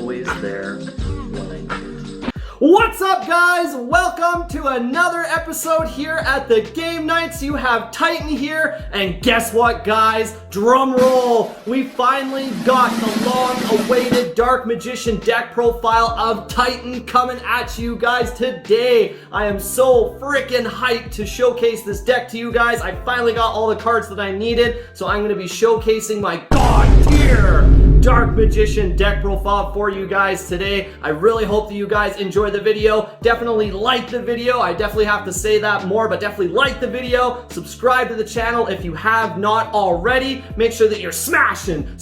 always there when I need it. What's up, guys? Welcome to another episode here at the Game Nights. You have Titan here, and guess what, guys? Drum roll! We finally got the long-awaited Dark Magician deck profile of Titan coming at you guys today. I am so freaking hyped to showcase this deck to you guys. I finally got all the cards that I needed, so I'm going to be showcasing my god-tier Dark Magician deck profile for you guys today. I really hope that you guys enjoy the video. Definitely like the video. I definitely have to say that more, but definitely like the video. Subscribe to the channel if you have not already. Make sure that you're smashing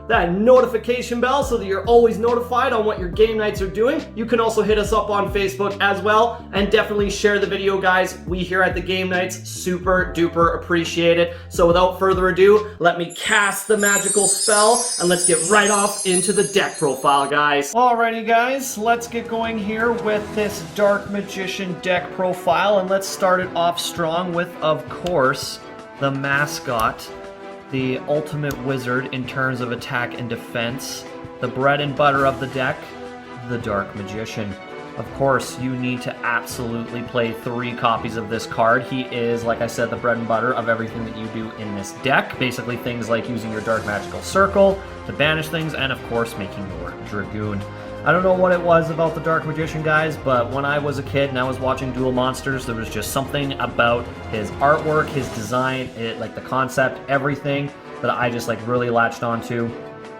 that notification bell so that you're always notified on what your game nights are doing. You can also hit us up on Facebook as well, and definitely share the video, guys. We here at the Game Nights super duper appreciate it. So without further ado, let me cast the magical spell and let's get right off into the deck profile, guys. Alrighty, guys, let's get going here with this Dark Magician deck profile, and let's start it off strong with, of course, the mascot, the ultimate wizard in terms of attack and defense, the bread and butter of the deck, the Dark Magician. Of course, you need to absolutely play 3 copies of this card. He is, like I said, the bread and butter of everything that you do in this deck. Basically things like using your Dark Magical Circle to banish things, and of course making your Dragoon. I don't know what it was about the Dark Magician, guys, but when I was a kid and I was watching Duel Monsters, there was just something about his artwork, his design, like the concept, everything that I just like really latched onto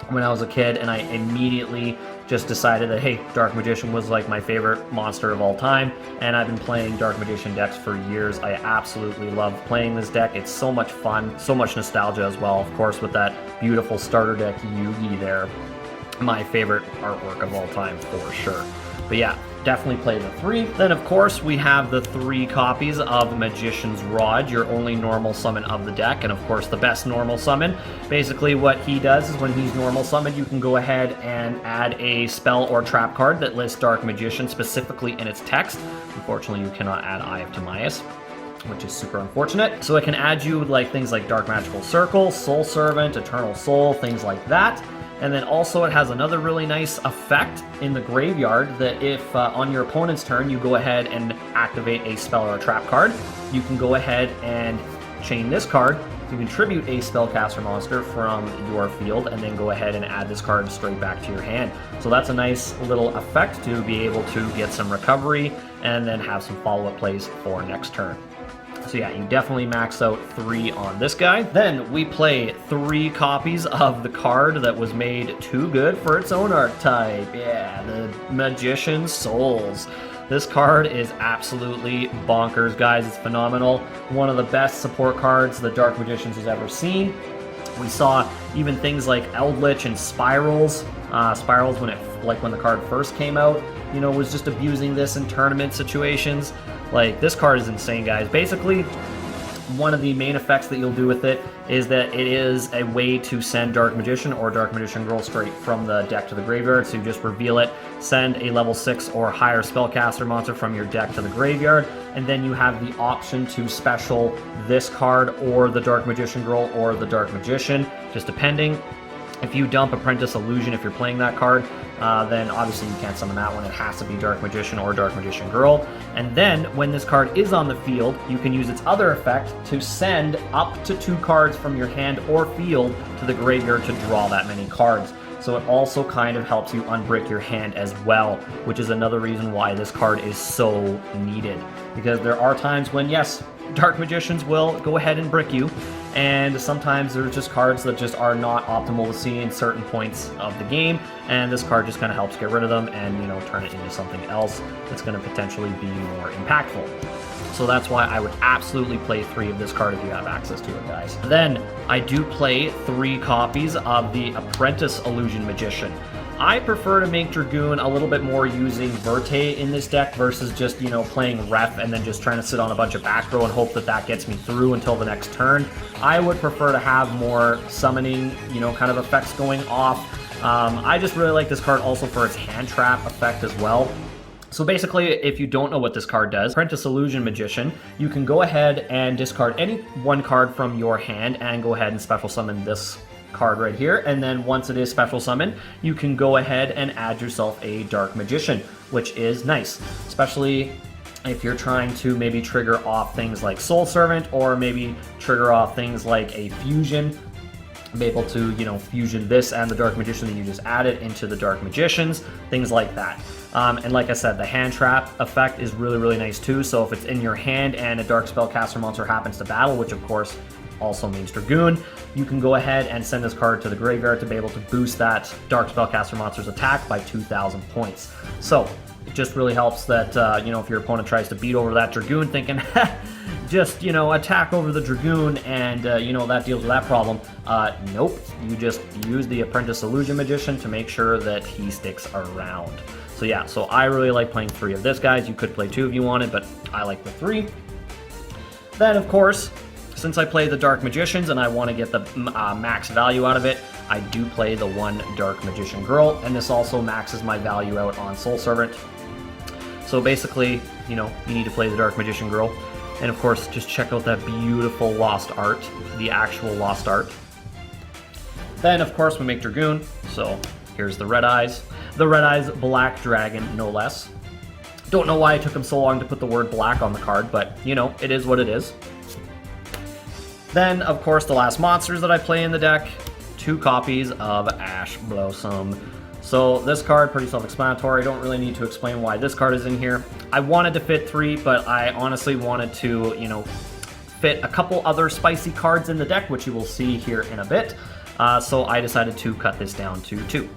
when I was a kid, and I immediately just decided that, hey, Dark Magician was like my favorite monster of all time, and I've been playing Dark Magician decks for years. I absolutely love playing this deck. It's so much fun, so much nostalgia as well, of course, with that beautiful starter deck Yugioh there. My favorite artwork of all time for sure. But yeah, definitely play the 3. Then of course we have the 3 copies of Magician's Rod, your only normal summon of the deck, and of course the best normal summon. Basically what he does is when he's normal summoned, you can go ahead and add a spell or trap card that lists Dark Magician specifically in its text. Unfortunately, you cannot add Eye of Timaeus, which is super unfortunate. So it can add you like things like Dark Magical Circle, Soul Servant, Eternal Soul, things like that. And then also it has another really nice effect in the graveyard that if on your opponent's turn you go ahead and activate a spell or a trap card, you can go ahead and chain this card to contribute a spellcaster monster from your field, and then go ahead and add this card straight back to your hand. So that's a nice little effect to be able to get some recovery and then have some follow-up plays for next turn. So yeah, you definitely max out 3 on this guy. Then we play 3 copies of the card that was made too good for its own archetype. Yeah, the Magician's Souls. This card is absolutely bonkers, guys. It's phenomenal. One of the best support cards the Dark Magicians has ever seen. We saw even things like Eldritch and Spirals. Spirals, when the card first came out, you know, was just abusing this in tournament situations. Like, this card is insane, guys. Basically, one of the main effects that you'll do with it is that it is a way to send Dark Magician or Dark Magician Girl straight from the deck to the graveyard. So you just reveal it, send a level 6 or higher spellcaster monster from your deck to the graveyard, and then you have the option to special this card or the Dark Magician Girl or the Dark Magician, just depending. If you dump Apprentice Illusion, if you're playing that card, then obviously you can't summon that one. It has to be Dark Magician or Dark Magician Girl. And then, when this card is on the field, you can use its other effect to send up to 2 cards from your hand or field to the graveyard to draw that many cards. So it also kind of helps you unbrick your hand as well, which is another reason why this card is so needed. Because there are times when, yes, Dark Magicians will go ahead and brick you, and sometimes there's just cards that just are not optimal to see in certain points of the game, and this card just kind of helps get rid of them and, you know, turn it into something else that's going to potentially be more impactful. So that's why I would absolutely play 3 of this card if you have access to it, guys. Then I do play 3 copies of the Apprentice Illusion Magician. I prefer to make Dragoon a little bit more using Verte in this deck versus just, you know, playing Ref and then just trying to sit on a bunch of back row and hope that that gets me through until the next turn. I would prefer to have more summoning, you know, kind of effects going off. I just really like this card also for its hand trap effect as well. So basically, if you don't know what this card does, Apprentice Illusion Magician, you can go ahead and discard any one card from your hand and go ahead and special summon this card right here, and then once it is special summon, you can go ahead and add yourself a Dark Magician, which is nice, especially if you're trying to maybe trigger off things like Soul Servant, or maybe trigger off things like a fusion. Be able to, you know, fusion this and the Dark Magician that you just added into the Dark Magicians, things like that. And like I said, the hand trap effect is really, really nice too. So if it's in your hand and a Dark Spellcaster monster happens to battle, which of course also means Dragoon, you can go ahead and send this card to the graveyard to be able to boost that Dark Spellcaster monster's attack by 2,000 points. So it just really helps that, you know, if your opponent tries to beat over that Dragoon thinking, just, you know, attack over the Dragoon and, you know, that deals with that problem. Nope. You just use the Apprentice Illusion Magician to make sure that he sticks around. So yeah, so I really like playing 3 of this, guys. You could play 2 if you wanted, but I like the 3. Then, of course, since I play the Dark Magicians and I want to get the max value out of it, I do play the 1 Dark Magician Girl, and this also maxes my value out on Soul Servant. So basically, you know, you need to play the Dark Magician Girl. And of course, just check out that beautiful lost art, the actual lost art. Then, of course, we make Dragoon. So here's the Red Eyes. The Red Eyes Black Dragon, no less. Don't know why it took him so long to put the word black on the card, but, you know, it is what it is. Then, of course, the last monsters that I play in the deck, 2 copies of Ash Blossom. So this card, pretty self-explanatory. Don't really need to explain why this card is in here. I wanted to fit 3, but I honestly wanted to, you know, fit a couple other spicy cards in the deck, which you will see here in a bit. So I decided to cut this down to 2.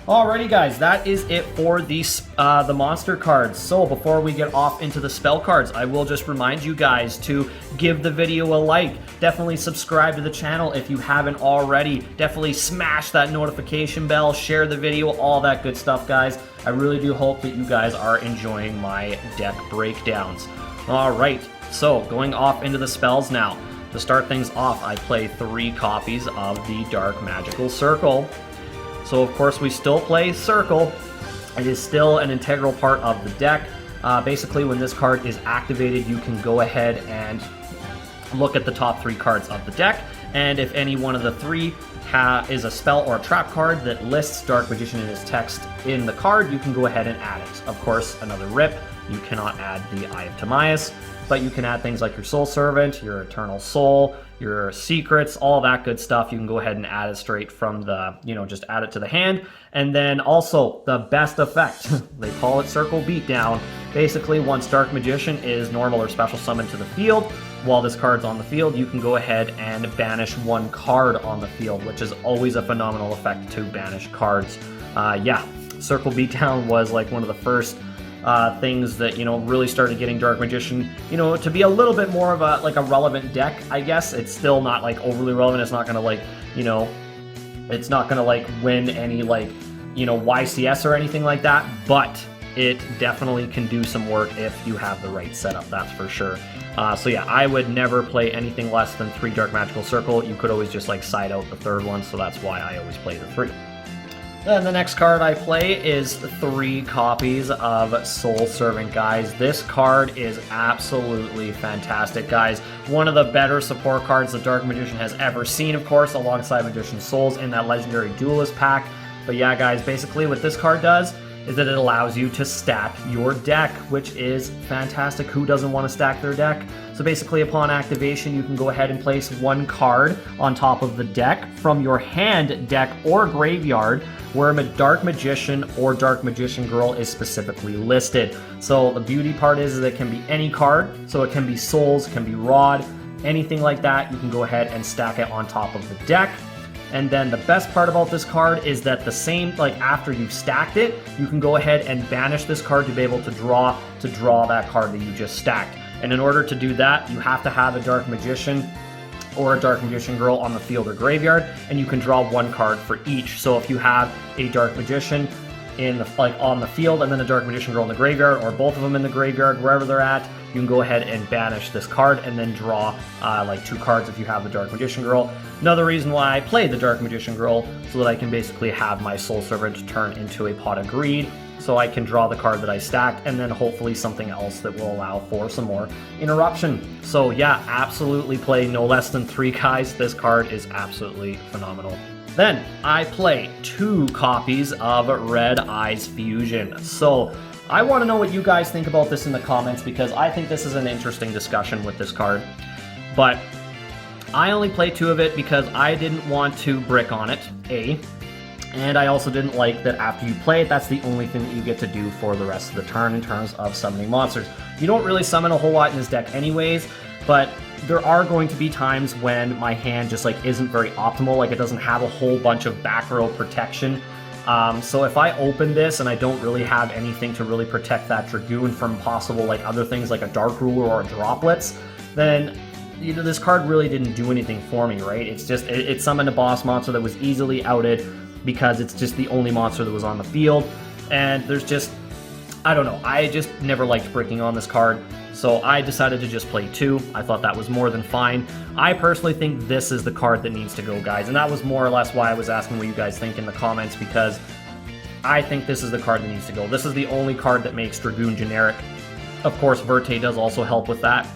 Alrighty, guys, that is it for the monster cards. So before we get off into the spell cards, I will just remind you guys to give the video a like. Definitely subscribe to the channel if you haven't already. Definitely smash that notification bell, share the video, all that good stuff, guys. I really do hope that you guys are enjoying my deck breakdowns. Alright, so going off into the spells now. To start things off, I play 3 copies of the Dark Magical Circle. So of course we still play Circle. It is still an integral part of the deck. Basically, when this card is activated, you can go ahead and look at the top 3 cards of the deck, and if any one of the 3 is a spell or a trap card that lists Dark Magician in its text in the card, you can go ahead and add it. Of course, another rip, you cannot add the Eye of Timaeus, but you can add things like your Soul Servant, your Eternal Soul, your Secrets, all that good stuff. You can go ahead and add it straight from the, you know, just add it to the hand. And then also the best effect, they call it Circle Beatdown. Basically, once Dark Magician is normal or special summoned to the field, while this card's on the field, you can go ahead and banish 1 card on the field, which is always a phenomenal effect to banish cards. Yeah, Circle Beatdown was like one of the first things that, you know, really started getting Dark Magician, you know, to be a little bit more of a, like a relevant deck, I guess. It's still not like overly relevant. It's not gonna like, you know, it's not gonna like win any like, you know, YCS or anything like that, but it definitely can do some work if you have the right setup, that's for sure. So yeah, I would never play anything less than 3 Dark Magical Circle. You could always just like side out the 3rd one, so that's why I always play the 3. Then the next card I play is 3 copies of Soul Servant, guys. This card is absolutely fantastic, guys. One of the better support cards the Dark Magician has ever seen, of course, alongside Magician's Souls in that Legendary Duelist pack. But yeah, guys, basically what this card does is that it allows you to stack your deck, which is fantastic. Who doesn't want to stack their deck? So basically, upon activation, you can go ahead and place 1 card on top of the deck from your hand, deck, or graveyard, where a Dark Magician or Dark Magician Girl is specifically listed. So the beauty part is that it can be any card. So it can be Souls, it can be Rod, anything like that. You can go ahead and stack it on top of the deck. And then the best part about this card is that the same, like after you've stacked it, you can go ahead and banish this card to be able to draw that card that you just stacked. And in order to do that, you have to have a Dark Magician or a Dark Magician Girl on the field or graveyard, and you can draw 1 card for each. So if you have a Dark Magician in the, like on the field and then a Dark Magician Girl in the graveyard, or both of them in the graveyard, wherever they're at, you can go ahead and banish this card and then draw like 2 cards if you have the Dark Magician Girl. Another reason why I play the Dark Magician Girl, so that I can basically have my Soul Servant turn into a Pot of Greed, so I can draw the card that I stacked and then hopefully something else that will allow for some more interruption. So yeah, absolutely play no less than 3 guys. This card is absolutely phenomenal. Then I play 2 copies of Red Eyes Fusion. So I want to know what you guys think about this in the comments, because I think this is an interesting discussion with this card. But I only play 2 of it because I didn't want to brick on it, A. And I also didn't like that after you play it, that's the only thing that you get to do for the rest of the turn in terms of summoning monsters. You don't really summon a whole lot in this deck anyways, but there are going to be times when my hand just like isn't very optimal, like it doesn't have a whole bunch of back row protection. So if I open this and I don't really have anything to really protect that Dragoon from possible like other things like a Dark Ruler or a Droplets, then this card really didn't do anything for me, right? It's just, it summoned a boss monster that was easily outed because it's just the only monster that was on the field. And there's just, I don't know, I just never liked bricking on this card. So I decided to just play 2. I thought that was more than fine. I personally think this is the card that needs to go, guys. And that was more or less why I was asking what you guys think in the comments, because I think this is the card that needs to go. This is the only card that makes Dragoon generic. Of course, Verte does also help with that,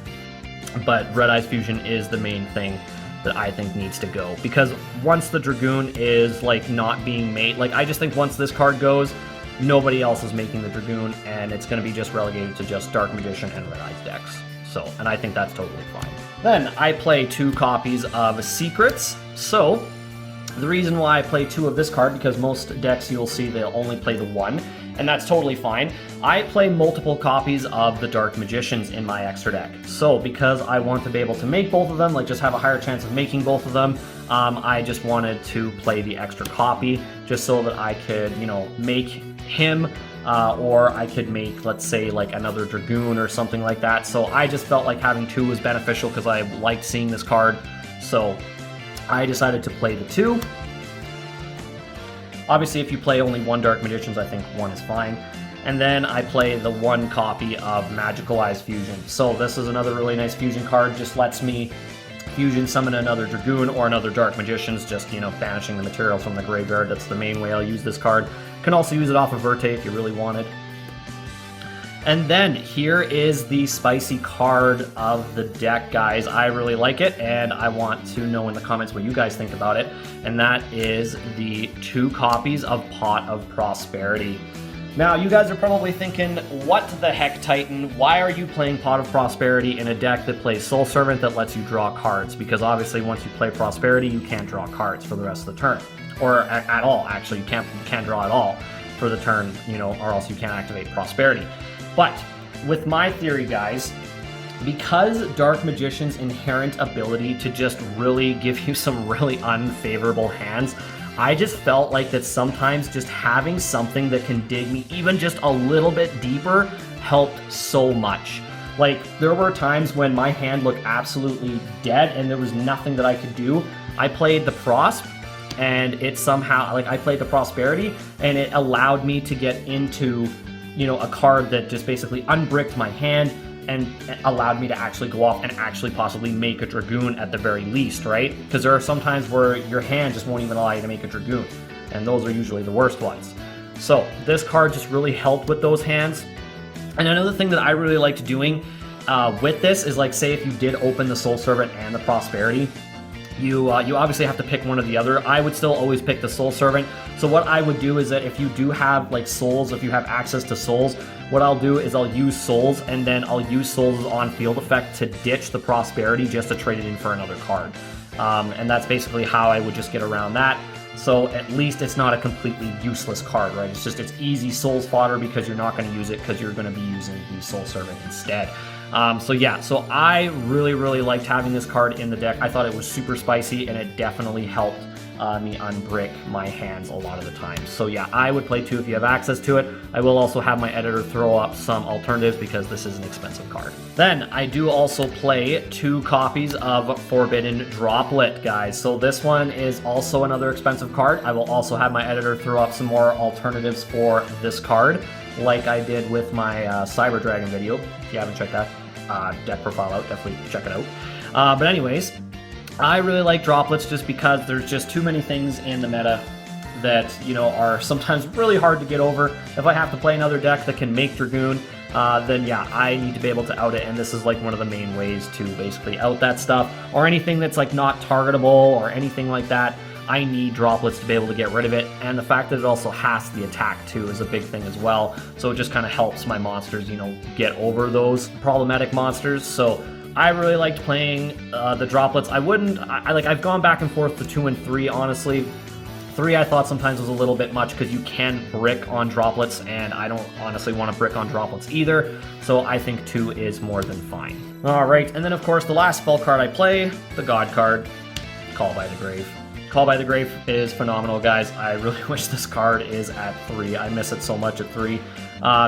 but Red Eyes Fusion is the main thing that I think needs to go. Because once the Dragoon is like not being made, like I just think once this card goes, nobody else is making the Dragoon, and it's going to be just relegated to just Dark Magician and Red Eyes decks. So, and I think that's totally fine. Then I play 2 copies of Secrets. So the reason why I play 2 of this card, because most decks you'll see they'll only play the 1, and that's totally fine. I play multiple copies of the Dark Magicians in my extra deck. So because I want to be able to make both of them, like just have a higher chance of making both of them, I just wanted to play the extra copy just so that I could, you know, make him, or I could make, let's say, like another Dragoon or something like that. So I just felt like having 2 was beneficial because I liked seeing this card. So I decided to play the 2. Obviously, if you play only 1 Dark Magicians, I think 1 is fine. And then I play the 1 copy of Magical Eyes Fusion. So this is another really nice fusion card. Just lets me fusion summon another Dragoon or another Dark Magicians, just, you know, banishing the material from the graveyard. That's the main way I'll use this card. Can also use it off of Verte if you really wanted. And then here is the spicy card of the deck, guys. I really like it, and I want to know in the comments what you guys think about it. And that is the 2 copies of Pot of Prosperity. Now, you guys are probably thinking, what the heck, Titan? Why are you playing Pot of Prosperity in a deck that plays Soul Servant that lets you draw cards? Because obviously, once you play Prosperity, you can't draw cards for the rest of the turn. Or at all, actually. You can't draw at all for the turn, you know, or else you can't activate Prosperity. But with my theory, guys, because Dark Magician's inherent ability to just really give you some really unfavorable hands, I just felt like that sometimes just having something that can dig me even just a little bit deeper helped so much. Like, there were times when my hand looked absolutely dead and there was nothing that I could do. I played the Prosp, and it somehow, like, I played the Prosperity, and it allowed me to get into, you know, a card that just basically unbricked my hand and allowed me to actually go off and actually possibly make a Dragoon at the very least, right? Because there are some times where your hand just won't even allow you to make a Dragoon, and those are usually the worst ones. So this card just really helped with those hands. And another thing that I really liked doing with this is, like, say if you did open the Soul Servant and the Prosperity, you obviously have to pick one or the other. I would still always pick the Soul Servant. So what I would do is that if you do have like souls, if you have access to souls, what I'll do is I'll use souls, and then I'll use souls on field effect to ditch the Prosperity just to trade it in for another card. And that's basically how I would just get around that. So at least it's not a completely useless card, right? It's just, it's easy souls fodder because you're not going to use it because you're going to be using the Soul Servant instead. So yeah, so I really liked having this card in the deck. I thought it was super spicy, and it definitely helped me unbrick my hands a lot of the time. So yeah, I would play 2 if you have access to it. I will also have my editor throw up some alternatives because this is an expensive card. Then I do also play 2 copies of Forbidden Droplet, guys. So this one is also another expensive card. I will also have my editor throw up some more alternatives for this card, like I did with my Cyber Dragon video, if you haven't checked that. deck profile out. Definitely check it out. But anyways, I really like Droplets just because there's just too many things in the meta that, you know, are sometimes really hard to get over. If I have to play another deck that can make Dragoon, then yeah, I need to be able to out it, and this is like one of the main ways to basically out that stuff, or anything that's like not targetable or anything like that. I need Droplets to be able to get rid of it, and the fact that it also has the attack too is a big thing as well, so it just kind of helps my monsters, you know, get over those problematic monsters. So I really liked playing the Droplets. I've gone back and forth to 2 and 3, honestly. 3 I thought sometimes was a little bit much because you can brick on Droplets, and I don't honestly want to brick on Droplets either, so I think 2 is more than fine. Alright, and then of course the last spell card I play, the God card, Call by the Grave. Call by the Grave is phenomenal, guys. I really wish this card is at 3. I miss it so much at 3.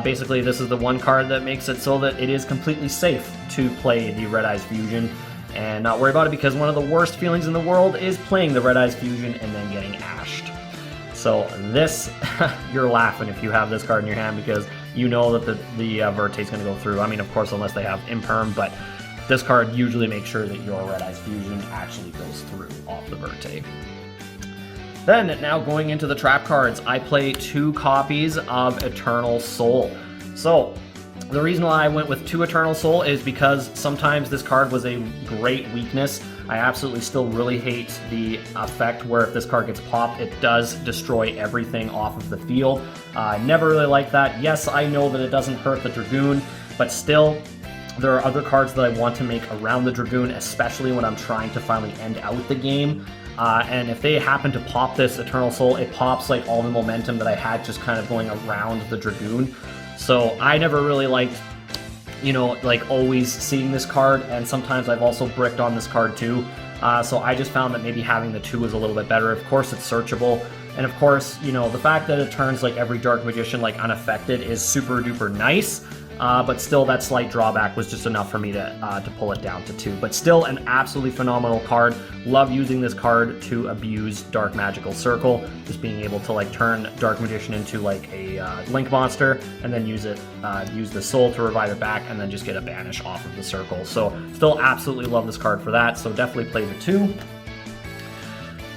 Basically, this is the one card that makes it so that it is completely safe to play the Red Eyes Fusion and not worry about it, because one of the worst feelings in the world is playing the Red Eyes Fusion and then getting ashed. So this, you're laughing if you have this card in your hand, because you know that the Verte is going to go through. I mean, of course, unless they have Imperm, but this card usually makes sure that your Red Eyes Fusion actually goes through off the Verte. Then, now going into the trap cards, I play 2 copies of Eternal Soul. So, the reason why I went with 2 Eternal Soul is because sometimes this card was a great weakness. I absolutely still really hate the effect where if this card gets popped, it does destroy everything off of the field. I never really liked that. Yes, I know that it doesn't hurt the Dragoon, but still, there are other cards that I want to make around the Dragoon, especially when I'm trying to finally end out the game. And if they happen to pop this Eternal Soul, it pops like all the momentum that I had just kind of going around the Dragoon. So I never really liked, you know, like always seeing this card, and sometimes I've also bricked on this card too. So I just found that maybe having the 2 is a little bit better. Of course, it's searchable. And of course, you know, the fact that it turns like every Dark Magician like unaffected is super duper nice. But still, that slight drawback was just enough for me to pull it down to 2. But still, an absolutely phenomenal card. Love using this card to abuse Dark Magical Circle. Just being able to like turn Dark Magician into like a Link monster, and then use the soul to revive it back, and then just get a banish off of the circle. So still absolutely love this card for that. So definitely play the 2.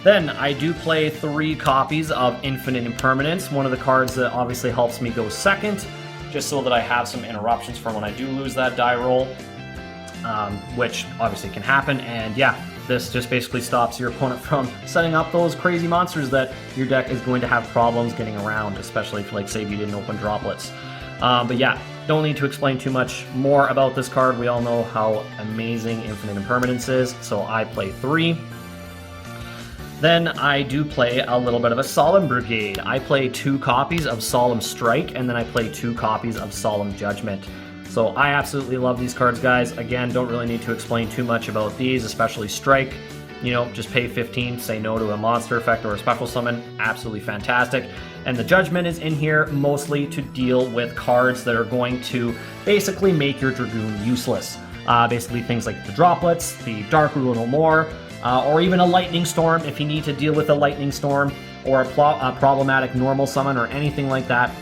Then I do play 3 copies of Infinite Impermanence, one of the cards that obviously helps me go second, just so that I have some interruptions for when I do lose that die roll, which obviously can happen. And yeah, this just basically stops your opponent from setting up those crazy monsters that your deck is going to have problems getting around, especially if, like, say, you didn't open Droplets. But yeah, don't need to explain too much more about this card. We all know how amazing Infinite Impermanence is, so I play 3. Then I do play a little bit of a Solemn Brigade. I play 2 copies of Solemn Strike, and then I play 2 copies of Solemn Judgment. So I absolutely love these cards, guys. Again, don't really need to explain too much about these, especially Strike. You know, just pay 15, say no to a monster effect or a special summon. Absolutely fantastic. And the Judgment is in here mostly to deal with cards that are going to basically make your Dragoon useless. Basically things like the Droplets, the Dark Rule No More, or even a Lightning Storm if you need to deal with a Lightning Storm, or a problematic normal summon or anything like that.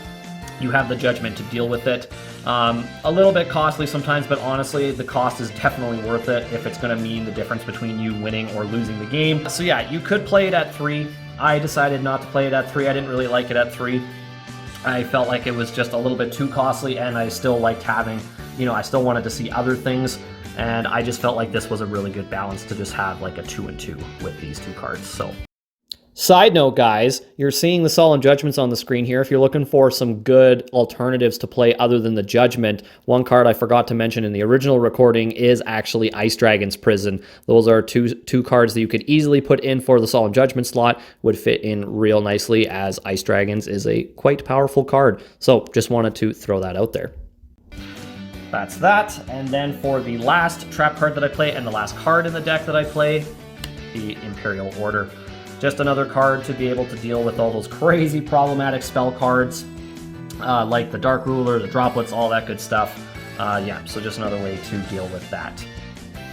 You have the Judgment to deal with it. A little bit costly sometimes, but honestly, the cost is definitely worth it if it's going to mean the difference between you winning or losing the game. So yeah, you could play it at 3. I decided not to play it at 3. I didn't really like it at 3. I felt like it was just a little bit too costly, and I still liked having, you know, I still wanted to see other things. And I just felt like this was a really good balance to just have like a 2 and 2 with these 2 cards. So, side note, guys, you're seeing the Solemn Judgments on the screen here. If you're looking for some good alternatives to play other than the Judgment, one card I forgot to mention in the original recording is actually Ice Dragon's Prison. Those are two cards that you could easily put in for the Solemn Judgment slot, would fit in real nicely, as Ice Dragons is a quite powerful card. So just wanted to throw that out there. That's that. And then for the last trap card that I play, and the last card in the deck that I play, the Imperial Order. Just another card to be able to deal with all those crazy problematic spell cards, like the Dark Ruler, the Droplets, all that good stuff. Yeah, so just another way to deal with that.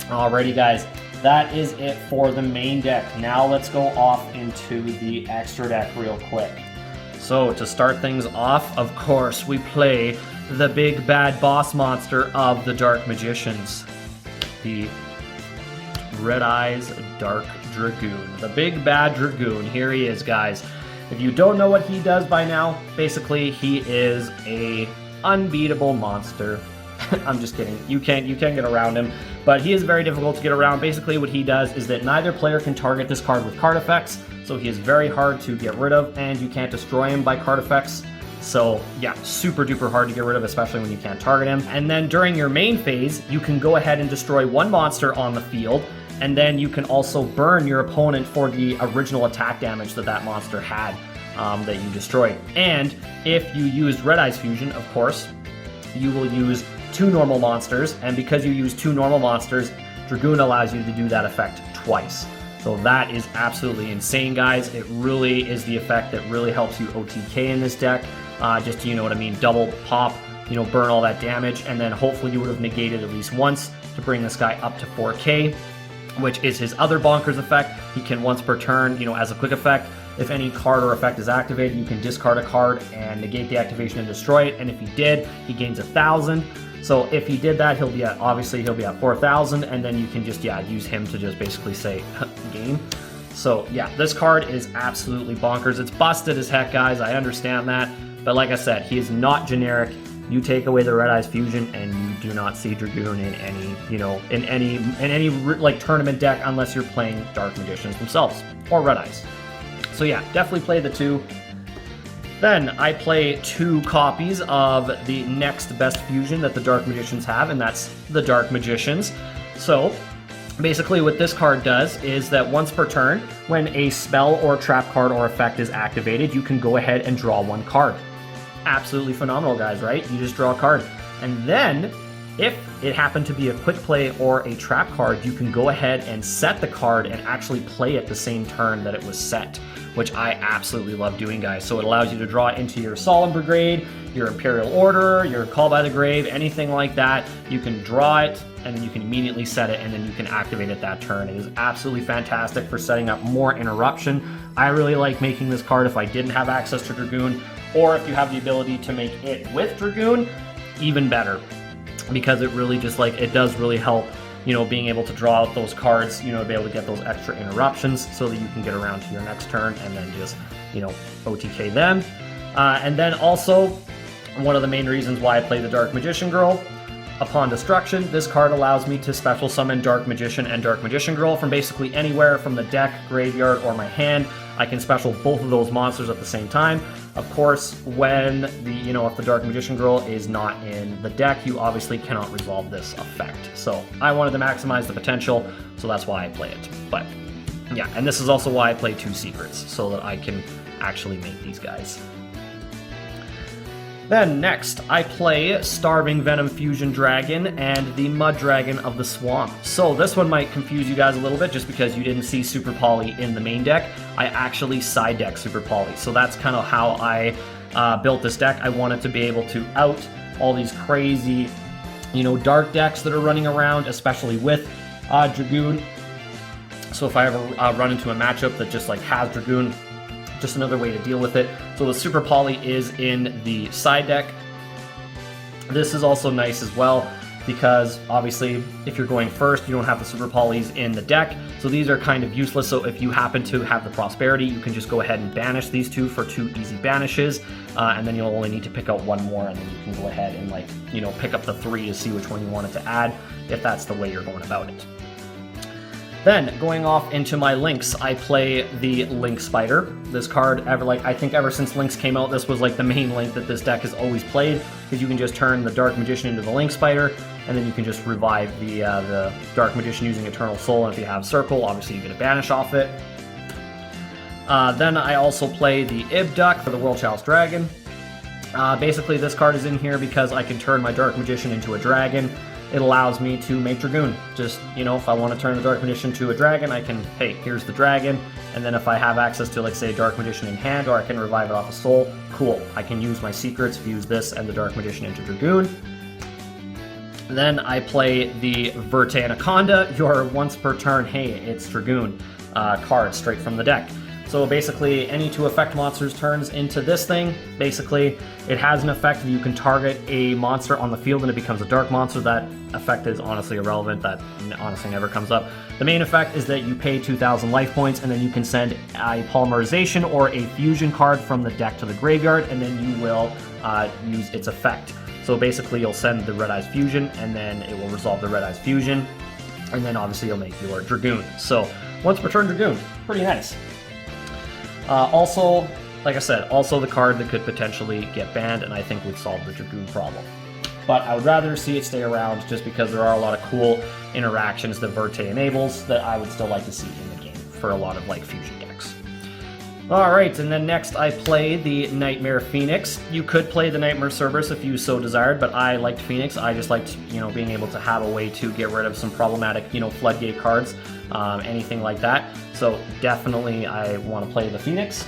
Alrighty, guys, that is it for the main deck. Now let's go off into the extra deck real quick. So to start things off, of course, we play the big bad boss monster of the Dark Magicians, the Red Eyes Dark Dragoon. The big bad Dragoon. Here he is, guys. If you don't know what he does by now, basically he is a unbeatable monster. I'm just kidding. You can't get around him, but he is very difficult to get around. Basically what he does is that neither player can target this card with card effects, so he is very hard to get rid of, and you can't destroy him by card effects. So yeah, super duper hard to get rid of, especially when you can't target him. And then during your main phase, you can go ahead and destroy one monster on the field, and then you can also burn your opponent for the original attack damage that that monster had that you destroyed. And if you used Red Eyes Fusion, of course, you will use 2 normal monsters, and because you use 2 normal monsters, Dragoon allows you to do that effect twice. So that is absolutely insane, guys. It really is the effect that really helps you OTK in this deck. Just, you know what I mean, double pop, you know, burn all that damage, and then hopefully you would have negated at least once to bring this guy up to 4k, which is his other bonkers effect. He can once per turn, you know, as a quick effect, if any card or effect is activated, you can discard a card and negate the activation and destroy it, and if he did, he gains 1,000. So if he did that, obviously he'll be at 4,000, and then you can just, yeah, use him to just basically say, game. So yeah, this card is absolutely bonkers. It's busted as heck, guys, I understand that, but like I said, he is not generic. You take away the Red Eyes Fusion, and you do not see Dragoon in any, you know, in any like tournament deck unless you're playing Dark Magicians themselves or Red Eyes. So yeah, definitely play the 2. Then I play 2 copies of the next best fusion that the Dark Magicians have, and that's the Dark Magicians. So basically what this card does is that once per turn, when a spell or trap card or effect is activated, you can go ahead and draw 1 card. Absolutely phenomenal, guys, right? You just draw a card. And then if it happened to be a quick play or a trap card, you can go ahead and set the card and actually play it the same turn that it was set, which I absolutely love doing, guys. So it allows you to draw into your Solemn Brigade, your Imperial Order, your Call by the Grave, anything like that. You can draw it, and then you can immediately set it, and then you can activate it that turn. It is absolutely fantastic for setting up more interruption. I really like making this card if I didn't have access to Dragoon, or if you have the ability to make it with Dragoon, even better. Because it really just, like, it does really help, you know, being able to draw out those cards, you know, to be able to get those extra interruptions so that you can get around to your next turn and then just, you know, OTK them. And then also, one of the main reasons why I play the Dark Magician Girl, upon destruction, this card allows me to special summon Dark Magician and Dark Magician Girl from basically anywhere from the deck, graveyard, or my hand. I can special both of those monsters at the same time. Of course, when the, you know, if the Dark Magician Girl is not in the deck, you obviously cannot resolve this effect. So I wanted to maximize the potential, so that's why I play it. But yeah, and this is also why I play 2 secrets, so that I can actually make these guys. Then next, I play Starving Venom Fusion Dragon and the Mud Dragon of the Swamp. So this one might confuse you guys a little bit just because you didn't see Super Poly in the main deck. I actually side deck Super Poly, so that's kind of how I built this deck. I wanted to be able to out all these crazy, you know, dark decks that are running around, especially with Dragoon. So if I ever run into a matchup that just like has Dragoon, just another way to deal with it. So the Super Poly is in the side deck. This is also nice as well because obviously if you're going first, you don't have the Super Polys in the deck. So these are kind of useless. So if you happen to have the Prosperity, you can just go ahead and banish these 2 for 2 easy banishes. And then you'll only need to pick out 1 more, and then you can go ahead and, like, you know, pick up the 3 to see which one you wanted to add, if that's the way you're going about it. Then, going off into my links, I play the Link Spider. This card, I think ever since Links came out, this was like the main link that this deck has always played, because you can just turn the Dark Magician into the Link Spider, and then you can just revive the Dark Magician using Eternal Soul, and if you have Circle, obviously you get a banish off it. Then I also play the Ibduck for the World Chalice Dragon. Basically, this card is in here because I can turn my Dark Magician into a dragon. It allows me to make Dragoon. Just, you know, if I want to turn the Dark Magician to a dragon, I can, hey, here's the dragon, and then if I have access to, like, say, Dark Magician in hand, or I can revive it off a soul, cool. I can use my secrets, fuse this and the Dark Magician into Dragoon. Then I play the Anaconda, your once per turn, hey, it's Dragoon card straight from the deck. So basically, any 2 effect monsters turns into this thing. Basically, it has an effect that you can target a monster on the field and it becomes a dark monster. That effect is honestly irrelevant. That honestly never comes up. The main effect is that you pay 2,000 life points and then you can send a polymerization or a fusion card from the deck to the graveyard, and then you will use its effect. So basically, you'll send the Red Eyes Fusion and then it will resolve the Red Eyes Fusion, and then obviously you'll make your Dragoon. So once per turn Dragoon, pretty nice. Also, like I said, also the card that could potentially get banned and I think would solve the Dragoon problem. But I would rather see it stay around just because there are a lot of cool interactions that Verte enables that I would still like to see in the game for a lot of like fusion decks. Alright, and then next I play the Nightmare Phoenix. You could play the Nightmare Cerberus if you so desired, but I liked Phoenix. I just liked, being able to have a way to get rid of some problematic, floodgate cards, anything like that. So definitely I want to play the Phoenix.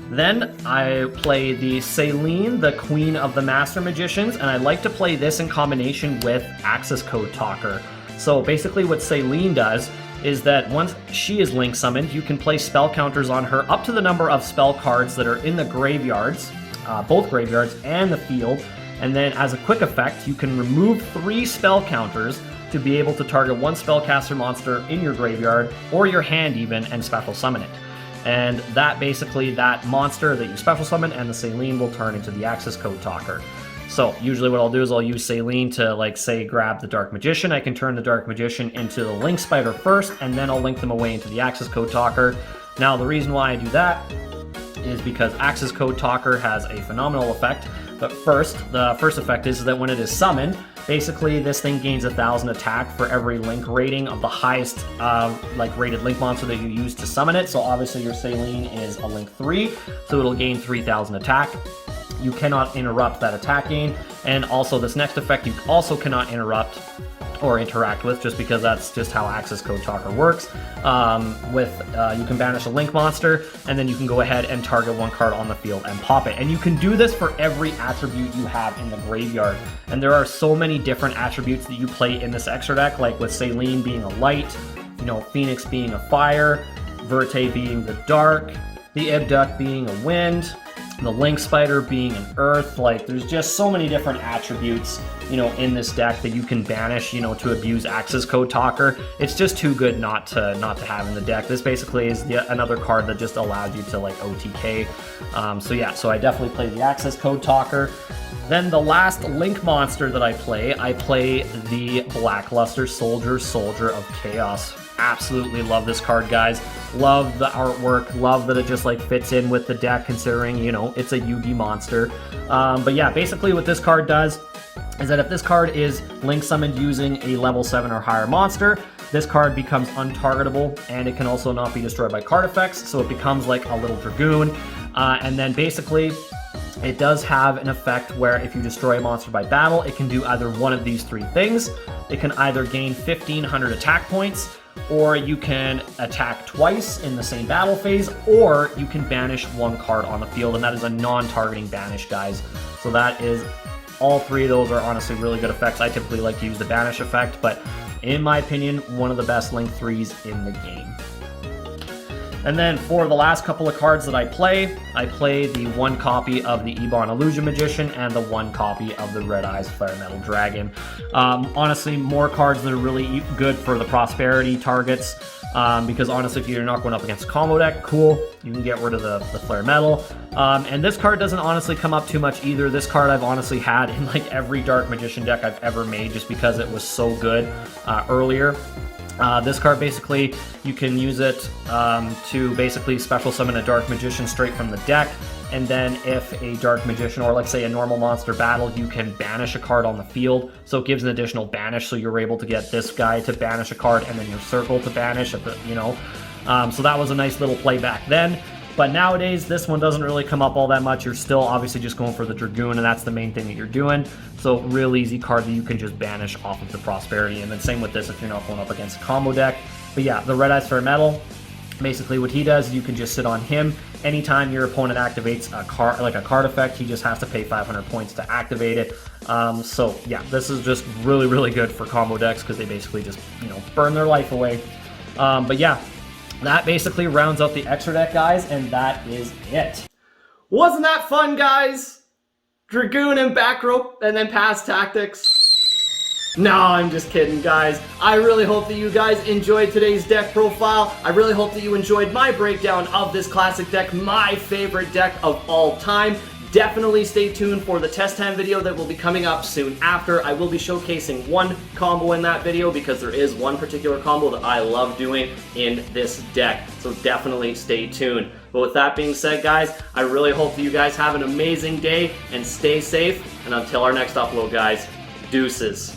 Then I play the Saleen, the Queen of the Master Magicians, and I like to play this in combination with Access Code Talker. So basically what Saleen does is that once she is link summoned, you can place spell counters on her up to the number of spell cards that are in the graveyards, both graveyards and the field, and then as a quick effect, you can remove 3 spell counters to be able to target 1 spellcaster monster in your graveyard or your hand even and special summon it. And that basically, that monster that you special summon and the Saleen will turn into the Access Code Talker. So usually what I'll do is I'll use Saleen to, like, say, grab the Dark Magician. I can turn the Dark Magician into the Link Spider first, and then I'll link them away into the Access Code Talker. Now, the reason why I do that is because Access Code Talker has a phenomenal effect. But first, the first effect is that when it is summoned, basically this thing gains 1,000 attack for every link rating of the highest rated link monster that you use to summon it. So obviously your Saleen is a link 3, so it'll gain 3,000 attack. You cannot interrupt that attack gain, and also this next effect you also cannot interrupt or interact with, just because that's just how Access Code Talker works. You can banish a link monster, and then you can go ahead and target 1 card on the field and pop it. And you can do this for every attribute you have in the graveyard. And there are so many different attributes that you play in this extra deck, like with Saleen being a light, Phoenix being a fire, Verte being the dark, the Ibduck being a wind, the Link Spider being an earth. Like, there's just so many different attributes, in this deck that you can banish, to abuse Access Code Talker. It's just too good not to have in the deck. This basically is another card that just allows you to, like, OTK. So I definitely play the Access Code Talker. Then the last link monster that I play the Blackluster Soldier of Chaos. Absolutely love this card, guys. Love the artwork. Love that it just like fits in with the deck, considering it's a Yugi monster. But yeah, basically what this card does is that if this card is link summoned using a level 7 or higher monster, this card becomes untargetable, and it can also not be destroyed by card effects, so it becomes like a little Dragoon. And then basically it does have an effect where if you destroy a monster by battle, it can do either one of these 3 things. It can either gain 1,500 attack points, or you can attack twice in the same battle phase, or you can banish 1 card on the field, and that is a non-targeting banish, guys. So that is, all 3 of those are honestly really good effects. I typically like to use the banish effect, but in my opinion, one of the best link 3s in the game. And then for the last couple of cards that I play the 1 copy of the Ebon Illusion Magician and the 1 copy of the Red Eyes Flare Metal Dragon. Honestly, more cards that are really good for the Prosperity targets, because honestly, if you're not going up against a combo deck, cool, you can get rid of the Flare Metal. And this card doesn't honestly come up too much either. This card I've honestly had in like every Dark Magician deck I've ever made, just because it was so good earlier. This card, basically, you can use it to basically special summon a Dark Magician straight from the deck, and then if a Dark Magician, or let's say a normal monster battle, you can banish a card on the field, so it gives an additional banish, so you're able to get this guy to banish a card, and then your circle to banish, so that was a nice little play back then. But nowadays, this one doesn't really come up all that much. You're still obviously just going for the Dragoon, and that's the main thing that you're doing. So real easy card that you can just banish off of the Prosperity. And then same with this if you're not going up against a combo deck. But yeah, the Red Eyes Flare Metal, basically what he does, you can just sit on him. Anytime your opponent activates a card, like a card effect, he just has to pay 500 points to activate it. So yeah, this is just really, really good for combo decks, because they basically just, burn their life away. But yeah, that basically rounds out the extra deck, guys, and that is it. Wasn't that fun, guys? Dragoon and back rope, and then pass tactics. No, I'm just kidding, guys. I really hope that you guys enjoyed today's deck profile. I really hope that you enjoyed my breakdown of this classic deck, my favorite deck of all time. Definitely stay tuned for the test time video that will be coming up soon after. I will be showcasing one combo in that video because there is one particular combo that I love doing in this deck. So definitely stay tuned. But with that being said, guys, I really hope that you guys have an amazing day and stay safe. And until our next upload, guys, deuces.